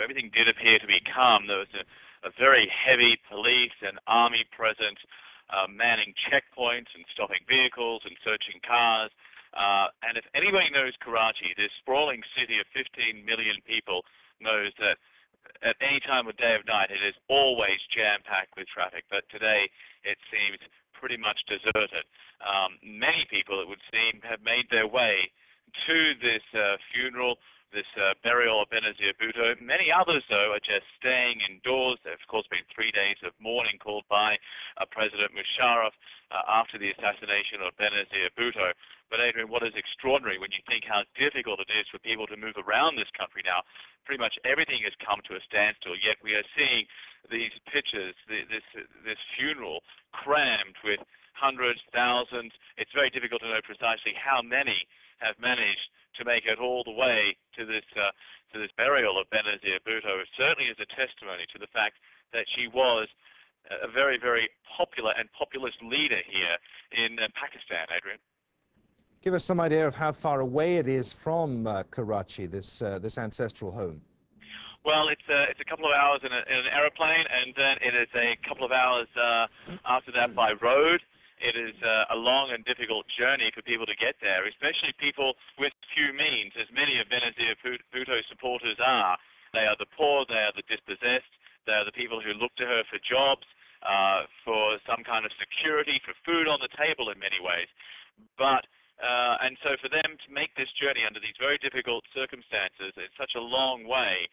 Everything did appear to be calm. There was a very heavy police and army presence, manning checkpoints and stopping vehicles and searching cars. And if anybody knows Karachi, this sprawling city of 15 million people, knows that at any time of day or night it is always jam-packed with traffic. But today it seems pretty much deserted. Many people, it would seem, have made their way to this funeral, this burial of Benazir Bhutto. Many others, though, are just staying indoors. There have, of course, been 3 days of mourning called by President Musharraf after the assassination of Benazir Bhutto. But, Adrian, what is extraordinary when you think how difficult it is for people to move around this country now, pretty much everything has come to a standstill, yet we are seeing these pictures, this funeral crammed with hundreds, thousands. It's very difficult to know precisely how many have managed to make it all the way to this burial of Benazir Bhutto. It certainly is a testimony to the fact that she was a very, very popular and populist leader here in Pakistan, Adrian. Give us some idea of how far away it is from Karachi, this ancestral home. Well, it's a couple of hours in an aeroplane, and then it is a couple of hours after that by road. It is a long and difficult journey for people to get there, especially people with few means, as many of Benazir Bhutto's supporters are. They are the poor, they are the dispossessed, they are the people who look to her for jobs, for some kind of security, for food on the table in many ways. But and so for them to make this journey under these very difficult circumstances, it's such a long way,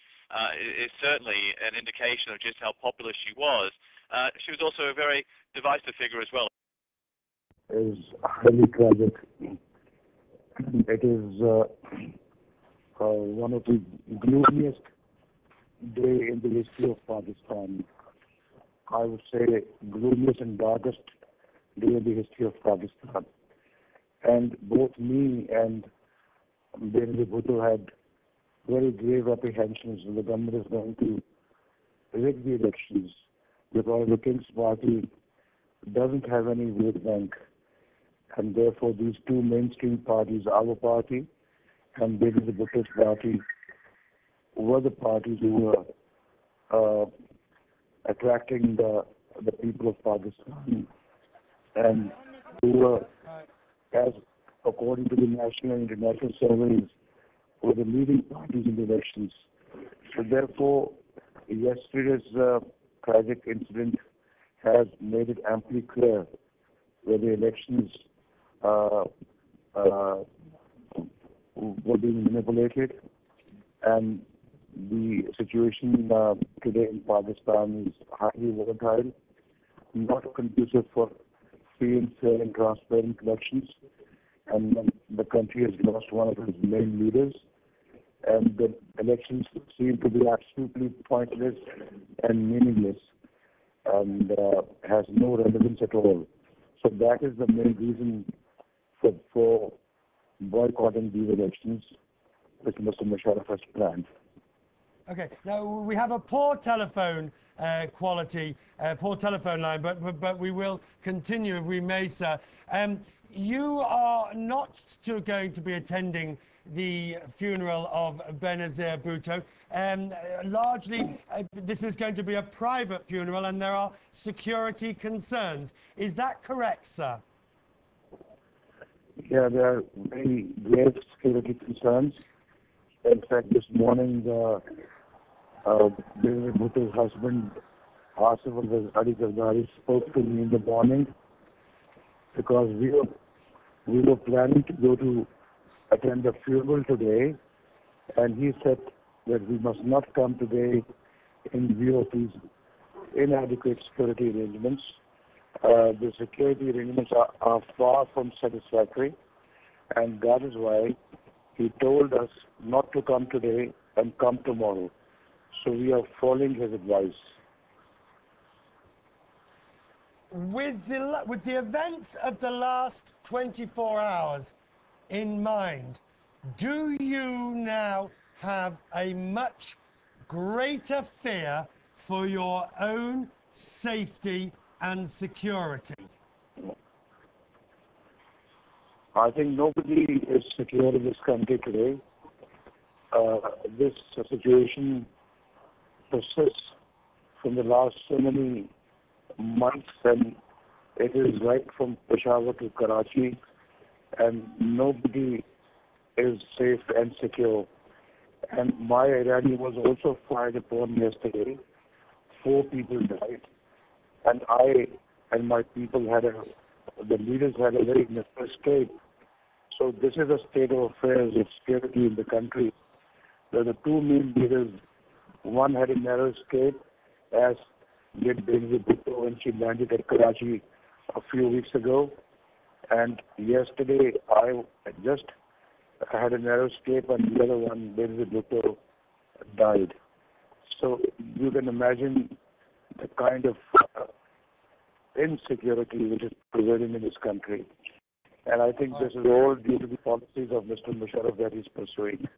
is certainly an indication of just how popular she was. She was also a very divisive figure as well. Is highly tragic. It is one of the gloomiest day in the history of Pakistan. I would say gloomiest and darkest day in the history of Pakistan. And both me and Benazir Bhutto had very grave apprehensions that the government is going to rig the elections because the King's Party doesn't have any vote bank. And therefore, these two mainstream parties, our party and Benazir Bhutto's party, were the parties who were attracting the people of Pakistan and who were, as according to the national and international surveys, were the leading parties in the elections. So therefore, yesterday's tragic incident has made it amply clear where the elections were being manipulated, and the situation today in Pakistan is highly volatile, not conducive for free and fair and transparent elections, and the country has lost one of its main leaders, and the elections seem to be absolutely pointless and meaningless and has no relevance at all. So that is the main reason for boycotting these elections, which Mr. Musharraf has planned. Okay, now we have a poor telephone quality, poor telephone line, but we will continue if we may, sir. You are not going to be attending the funeral of Benazir Bhutto. Largely, this is going to be a private funeral and there are security concerns. Is that correct, sir? Yeah, there are very grave security concerns. In fact, this morning, Benazir Bhutto's husband, Asif al-Zardari, spoke to me in the morning because we were planning to go to attend the funeral today, and he said that we must not come today in view of these inadequate security arrangements. The security arrangements are far from satisfactory, and that is why he told us not to come today and come tomorrow. So we are following his advice. With the events of the last 24 hours in mind, do you now have a much greater fear for your own safety and security? I think nobody is secure in this country today. This situation persists from the last so many months, and it is right from Peshawar to Karachi, and nobody is safe and secure. And my Irani was also fired upon yesterday. 4 people died, and I and my people the leaders had a very narrow escape. So this is a state of affairs of security in the country. There are the 2 main leaders. One had a narrow escape, as did Benazir Bhutto when she landed at Karachi a few weeks ago. And yesterday I just had a narrow escape, and the other one, Benazir Bhutto, died. So you can imagine the kind of insecurity which is prevailing in this country. And I think this is all due to the policies of Mr. Musharraf that he's pursuing.